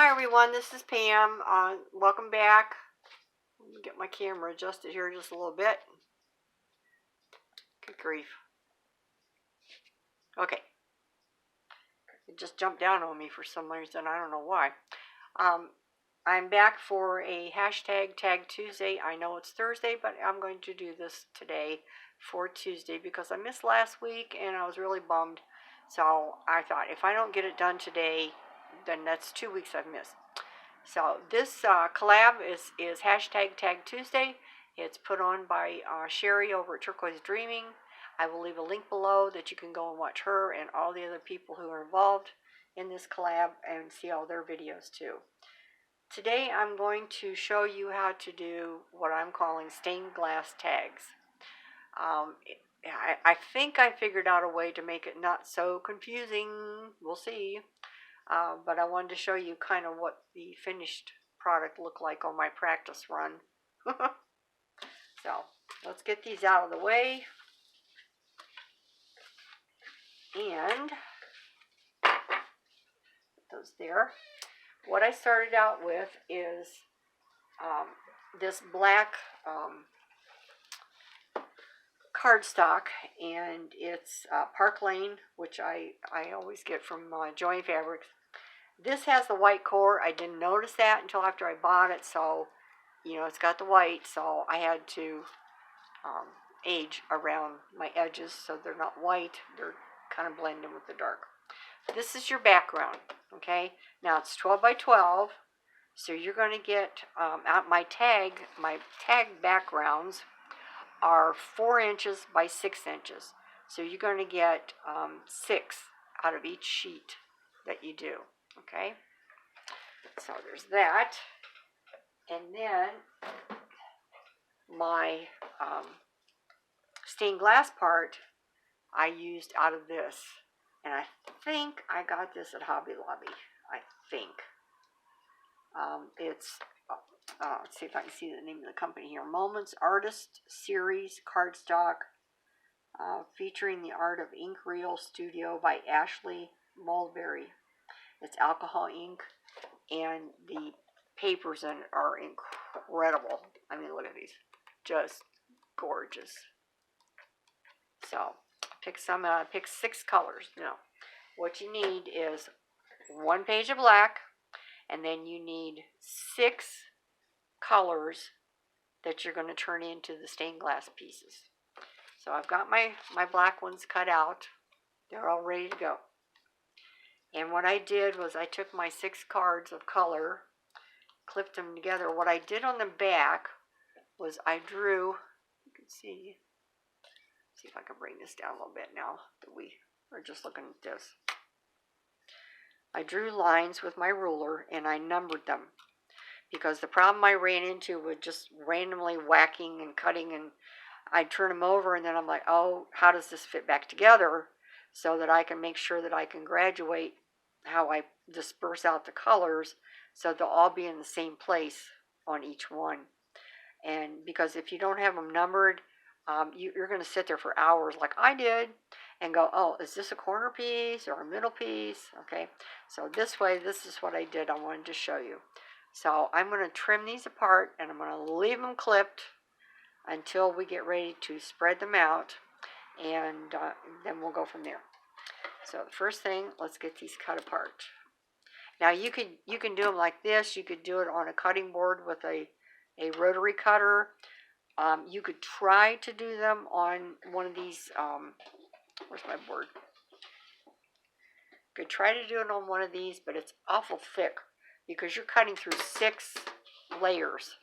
Hi everyone, this is Pam. Welcome back. Let me get my camera adjusted here just a little bit. Good grief. Okay. It just jumped down on me for some reason. I don't know why. I'm back for a hashtag Tag Tuesday. I know it's Thursday, but I'm going to do this today for Tuesday because I missed last week and I was really bummed. So I thought if I don't get it done today, then that's 2 weeks I've missed. So this collab is hashtag Tag Tuesday. It's put on by Sheree over at Turquoise Dreaming. I will leave a link below that you can go and watch her and all the other people who are involved in this collab and see all their videos too. Today I'm going to show you how to do what I'm calling stained glass tags. I think I figured out a way to make it not so confusing. We'll see. But I wanted to show you kind of what the finished product looked like on my practice run. So let's get these out of the way. And put those there. What I started out with is this black cardstock, and it's Park Lane, which I always get from Joy Fabrics. This has the white core. I didn't notice that until after I bought it, so it's got the white, so I had to age around my edges so they're not white. They're kind of blending with the dark. This is your background, okay? Now it's 12 by 12, so you're going to get out my tag backgrounds are 4 inches by 6 inches. So you're going to get 6 out of each sheet that you do, okay? So there's that. And then my stained glass part I used out of this. And I think I got this at Hobby Lobby. I think. It's, let's see if I can see the name of the company here. Moments Artist Series Cardstock, featuring the art of Ink Reel Studio by Ashley Mulberry. It's alcohol ink, and the papers in it are incredible. I mean, look at these. Just gorgeous. So, pick 6 colors. Now, what you need is 1 page of black, and then you need 6 colors that you're going to turn into the stained glass pieces. So I've got my black ones cut out. They're all ready to go. And what I did was I took my 6 cards of color, clipped them together. What I did on the back was I drew, you can see if I can bring this down a little bit now that we are just looking at this. I drew lines with my ruler and I numbered them, because the problem I ran into was just randomly whacking and cutting, and I'd turn them over and then I'm like, oh, how does this fit back together so that I can make sure that I can graduate how I disperse out the colors so they'll all be in the same place on each one. And because if you don't have them numbered, you're going to sit there for hours like I did and go, oh, is this a corner piece or a middle piece? Okay, so this way, this is what I did. I wanted to show you. So I'm going to trim these apart and I'm going to leave them clipped until we get ready to spread them out, and then we'll go from there. So the first thing, let's get these cut apart. Now you can do them like this. You could do it on a cutting board with a rotary cutter. You could try to do them on one of these, where's my board? You could try to do it on one of these, but it's awful thick because you're cutting through 6 layers.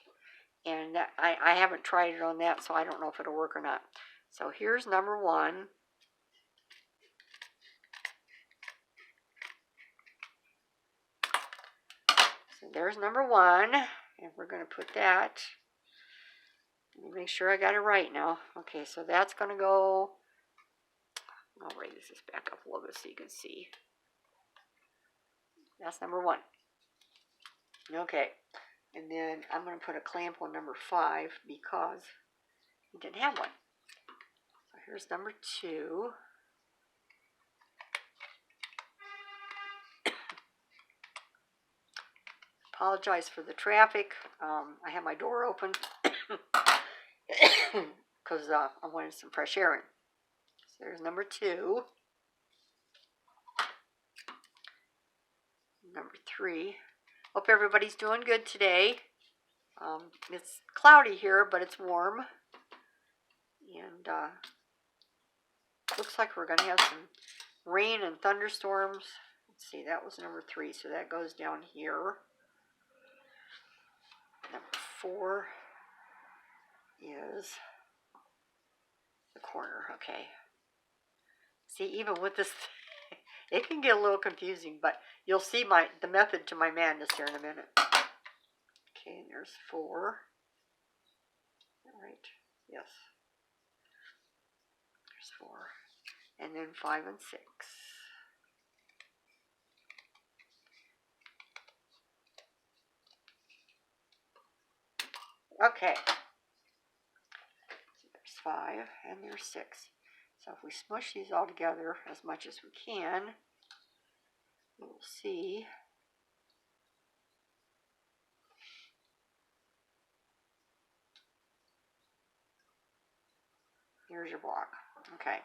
And I haven't tried it on that, so I don't know if it'll work or not. So here's number 1. So there's number 1, and we're going to put that. Let me make sure I got it right now. Okay, so that's going to go. I'll raise this back up a little bit so you can see. That's number 1. Okay, and then I'm going to put a clamp on number 5 because we didn't have one. So here's number 2. apologize for the traffic. I have my door open because I wanted some fresh air in. So there's number 2. Number 3. Hope everybody's doing good today. It's cloudy here, but it's warm. And looks like we're going to have some rain and thunderstorms. Let's see, that was number 3, so that goes down here. Number 4 is the corner. Okay. See, even with this, it can get a little confusing, but you'll see the method to my madness here in a minute. Okay, and there's 4. Right? Yes. There's 4. And then 5 and 6. Okay. So there's 5 and there's 6. So if we smush these all together as much as we can, we will see here's your block. Okay.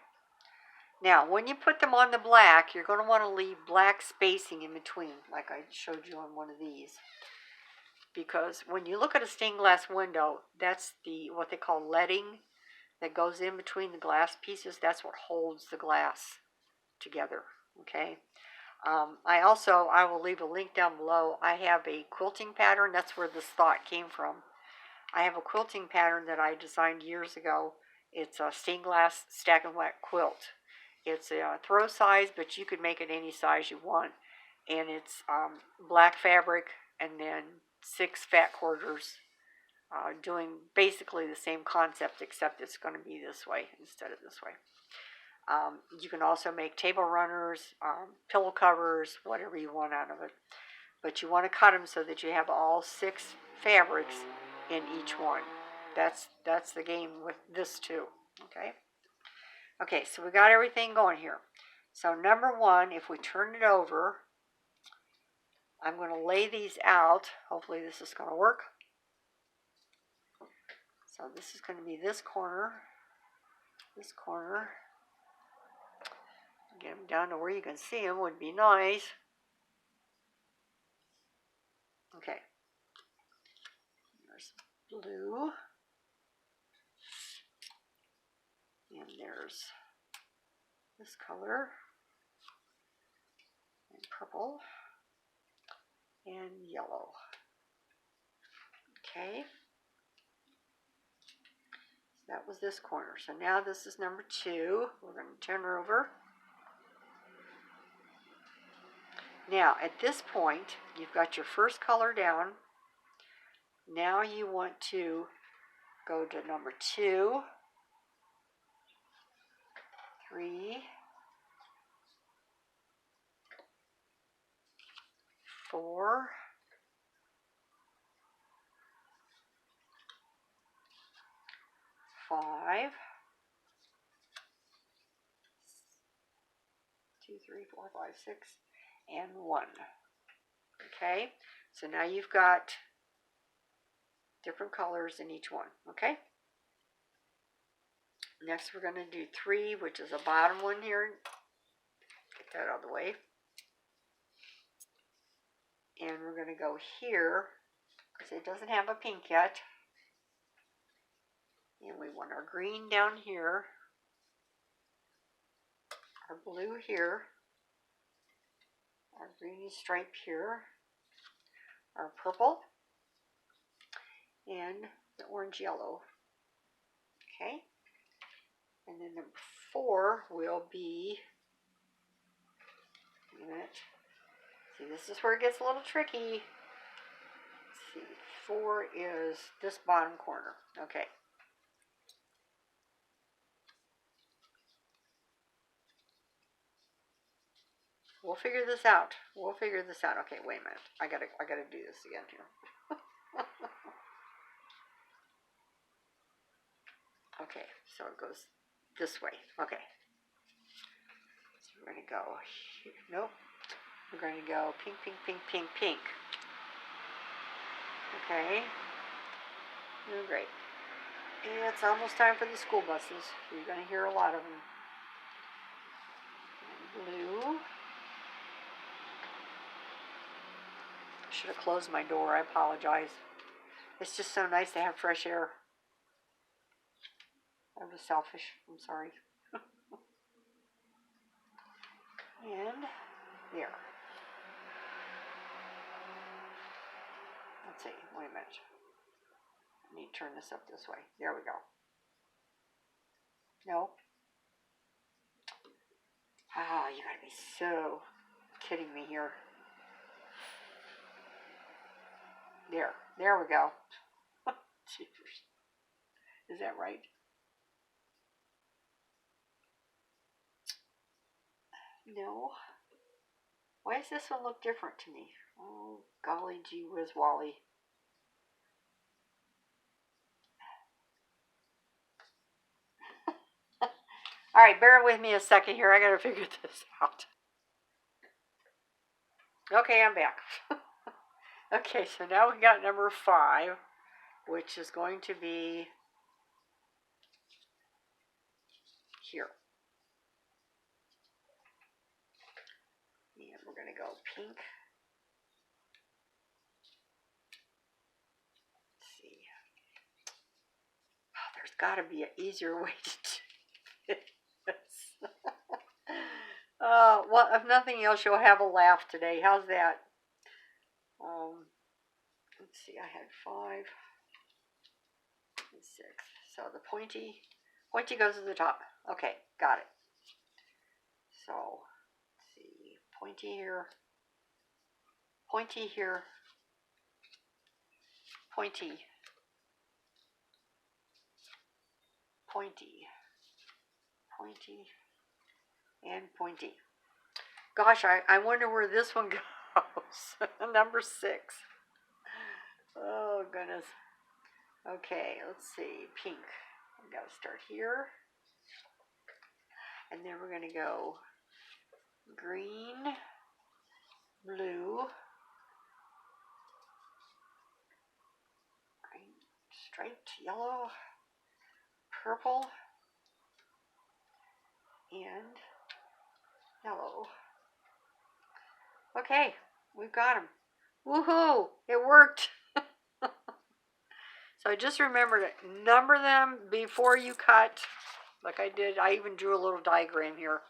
Now, when you put them on the black, you're going to want to leave black spacing in between, like I showed you on one of these. Because when you look at a stained glass window, that's what they call leading that goes in between the glass pieces. That's what holds the glass together. Okay. I will leave a link down below. I have a quilting pattern. That's where this thought came from. I have a quilting pattern that I designed years ago. It's a stained glass stack and wet quilt. It's a throw size, but you could make it any size you want. And it's black fabric and then 6 fat quarters, doing basically the same concept, except it's going to be this way instead of this way. You can also make table runners, pillow covers, whatever you want out of it. But you want to cut them so that you have all 6 fabrics in each one. That's the game with this too. Okay. Okay, so we got everything going here. So number 1, if we turn it over, I'm going to lay these out. Hopefully this is going to work. So this is going to be this corner. Get them down to where you can see them would be nice. Okay. There's blue. And there's this color. And purple. And yellow. Okay. So that was this corner. So now this is number 2. We're going to turn her over. Now, at this point, you've got your first color down. Now you want to go to number 2, 3, 4, 5, 2, 3, 4, 5, 6, and 1. Okay, so now you've got different colors in each one. Okay, next we're going to do 3, which is a bottom one here. Get that out of the way. And we're going to go here because it doesn't have a pink yet. And we want our green down here, our blue here, our green stripe here, our purple, and the orange yellow. Okay, and then number 4 will be, wait a minute, see, this is where it gets a little tricky. Let's see, 4 is this bottom corner. Okay. We'll figure this out. Okay, wait a minute. I gotta do this again here. Okay, so it goes this way. Okay. So we're gonna go here. Nope. We're gonna go pink, pink, pink, pink, pink. Okay. Oh, great. It's almost time for the school buses. You're going to hear a lot of them. Blue. Should have closed my door. I apologize. It's just so nice to have fresh air. I was selfish. I'm sorry. And there. Let's see. Wait a minute. I need to turn this up this way. There we go. No. Ah, you gotta be so kidding me here. There we go. Jeepers. Is that right? No. Why does this one look different to me? Oh, golly gee whiz Wally. All right, bear with me a second here. I gotta figure this out. Okay, I'm back. Okay, so now we got number 5, which is going to be here. And we're going to go pink. Let's see. Oh, there's got to be an easier way to do this. Well, if nothing else, you'll have a laugh today. How's that? Let's see, I had 5 and 6. So the pointy goes to the top. Okay, got it. So, let's see, pointy here, pointy here, pointy, pointy, pointy, and pointy. Gosh, I wonder where this one goes. Number 6. Oh, goodness. Okay, let's see. Pink. We got to start here. And then we're going to go green, blue, green, striped yellow, purple, and yellow. Okay, we've got them. Woohoo! It worked! So just remember to number them before you cut, like I did. I even drew a little diagram here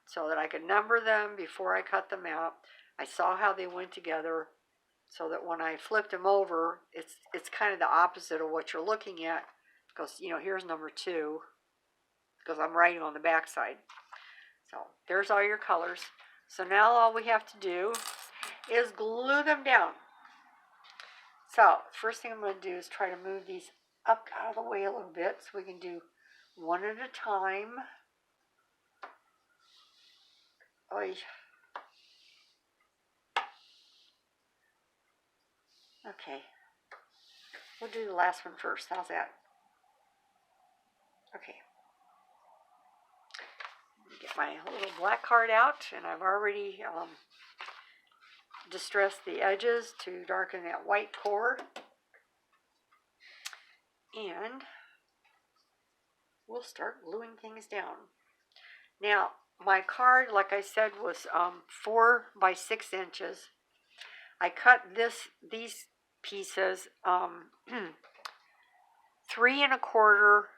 so that I could number them before I cut them out. I saw how they went together so that when I flipped them over, it's kind of the opposite of what you're looking at, because, you know, here's number 2, because I'm writing on the back side. So there's all your colors. So now all we have to do is glue them down. So first thing I'm going to do is try to move these up out of the way a little bit so we can do one at a time. Oy. Okay, we'll do the last one first. How's that? Okay. Get my little black card out, and I've already distressed the edges to darken that white core. And we'll start gluing things down. Now, my card, like I said, was 4 by 6 inches. I cut these pieces 3 1/4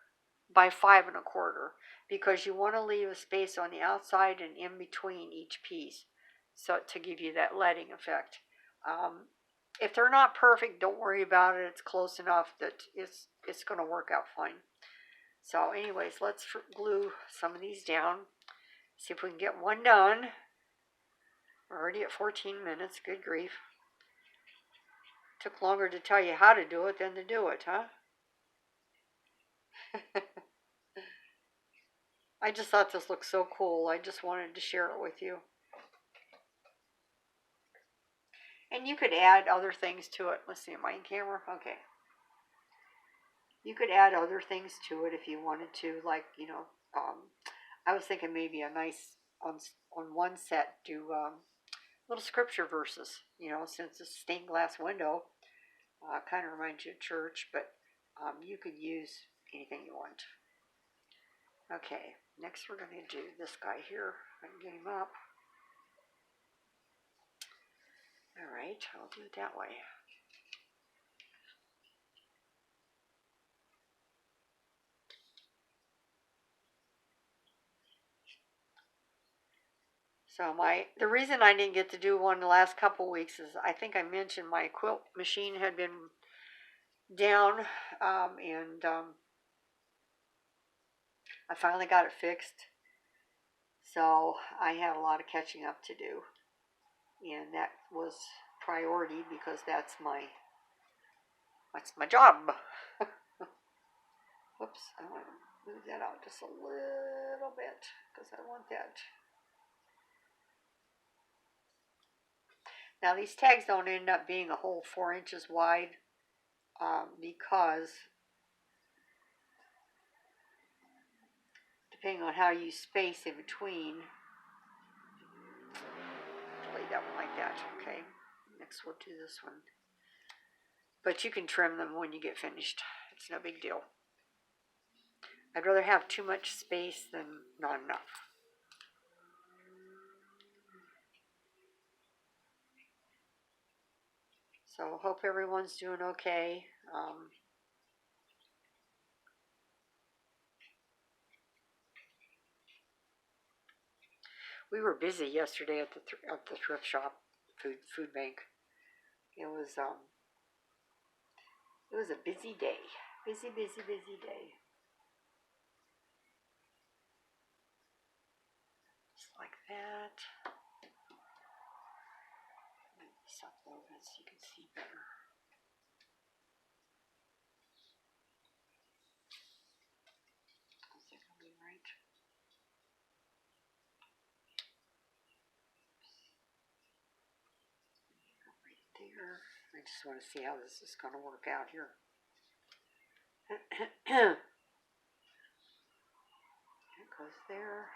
by 5 1/4 because you want to leave a space on the outside and in between each piece, so to give you that leading effect. If they're not perfect, don't worry about it. It's close enough that it's going to work out fine. So anyways, let's glue some of these down. See if we can get one done. We're already at 14 minutes. Good grief. Took longer to tell you how to do it than to do it, huh? I just thought this looked so cool. I just wanted to share it with you. And you could add other things to it. Let's see, am I in camera? Okay. You could add other things to it if you wanted to, like, you know, I was thinking maybe a nice, on one set, do little scripture verses, you know, since it's a stained glass window. Kind of reminds you of church, but you could use anything you want. Okay, next we're going to do this guy here. I can get him up. Alright, I'll do it that way. So the reason I didn't get to do one the last couple weeks is I think I mentioned my quilt machine had been down, and I finally got it fixed. So I have a lot of catching up to do, and that was priority because that's my job. Oops, I want to move that out just a little bit because I want that. Now these tags don't end up being a whole 4 inches wide because depending on how you space in between, lay that one like that. Okay, next we'll do this one. But you can trim them when you get finished. It's no big deal. I'd rather have too much space than not enough. So hope everyone's doing okay. We were busy yesterday at the thrift shop, food bank. It was a busy day. Busy day. Just like that. Maybe stop a little bit so you can see better. Is that gonna be right? Right there. I just want to see how this is going to work out here. It goes there.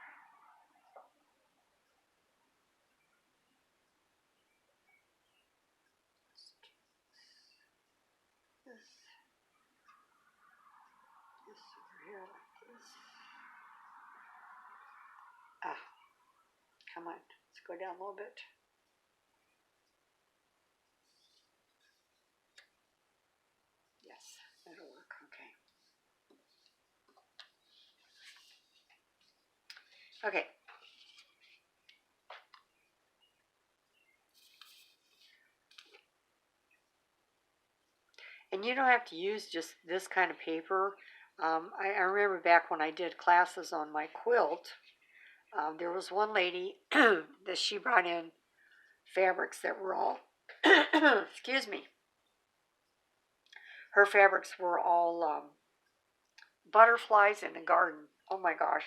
This over here like this. Ah, come on. Let's go down a little bit. Yes, that'll work. Okay. Okay. And you don't have to use just this kind of paper. I remember back when I did classes on my quilt, there was one lady that she brought in fabrics that were all, excuse me, her fabrics were all butterflies in a garden. Oh my gosh,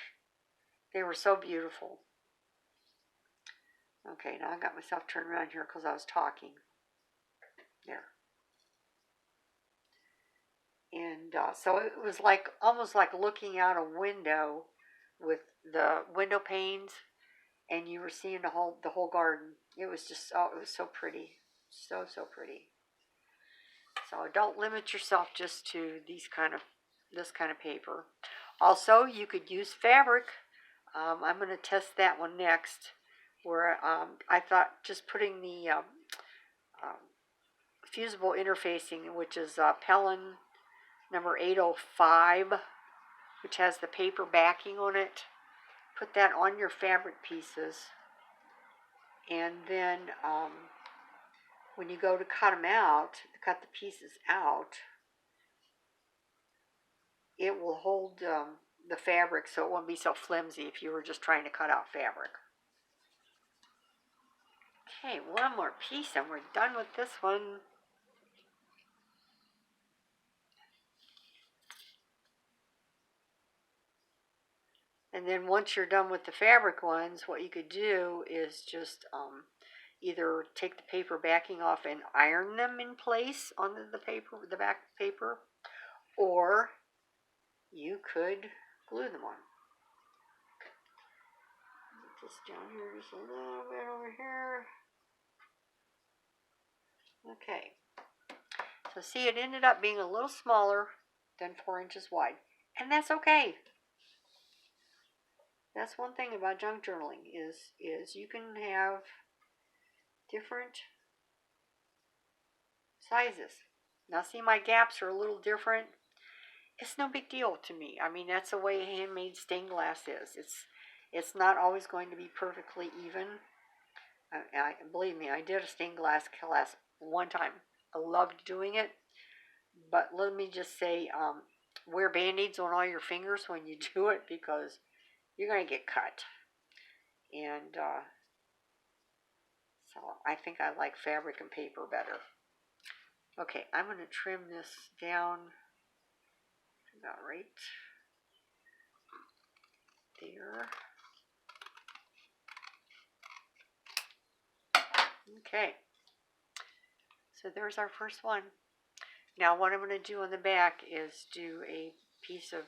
they were so beautiful. Okay, now I got myself turned around here because I was talking. There. And so it was like almost like looking out a window with the window panes, and you were seeing the whole garden. It was just it was so pretty, so pretty. So don't limit yourself just to this kind of paper. Also, you could use fabric. I'm going to test that one next. Where I thought just putting the fusible interfacing, which is Pellin number 805, which has the paper backing on it. Put that on your fabric pieces, and then when you go to cut the pieces out, it will hold the fabric so it won't be so flimsy if you were just trying to cut out fabric. Okay, one more piece and we're done with this one. And then once you're done with the fabric ones, what you could do is just either take the paper backing off and iron them in place on the back paper, or you could glue them on. Put this down here just a little bit over here. Okay, so So see, it ended up being a little smaller than 4 inches wide. And that's okay. That's one thing about junk journaling is you can have different sizes. Now see, my gaps are a little different. It's no big deal to me. I mean, that's the way handmade stained glass is. It's not always going to be perfectly even. Believe me, I did a stained glass class one time. I loved doing it, but let me just say, wear band-aids on all your fingers when you do it, because you're going to get cut. And so I think I like fabric and paper better. Okay, I'm going to trim this down about right there. Okay, so there's our first one. Now what I'm going to do on the back is do a piece of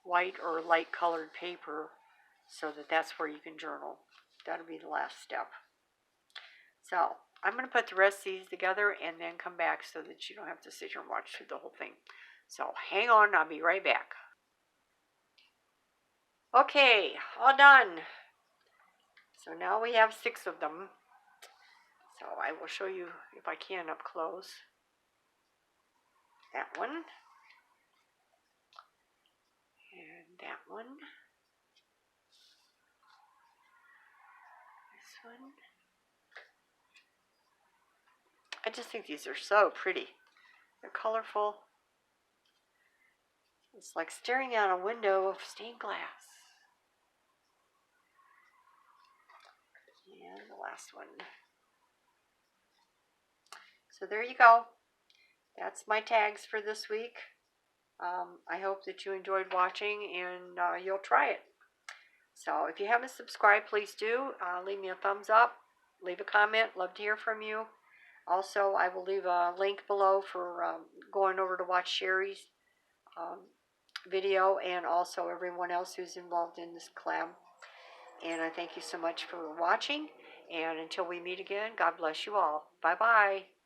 white or light colored paper, so that's where you can journal. That'll be the last step. So I'm going to put the rest of these together and then come back so that you don't have to sit here and watch through the whole thing. So hang on, I'll be right back. Okay, all done. So now we have 6 of them. So I will show you, if I can, up close. That one. And that one. This one. I just think these are so pretty. They're colorful. It's like staring out a window of stained glass. And the last one. So there you go. That's my tags for this week. I hope that you enjoyed watching and you'll try it. So if you haven't subscribed, please do. Leave me a thumbs up. Leave a comment. Love to hear from you. Also, I will leave a link below for going over to watch Sheree's video, and also everyone else who's involved in this collab. And I thank you so much for watching. And until we meet again, God bless you all. Bye-bye.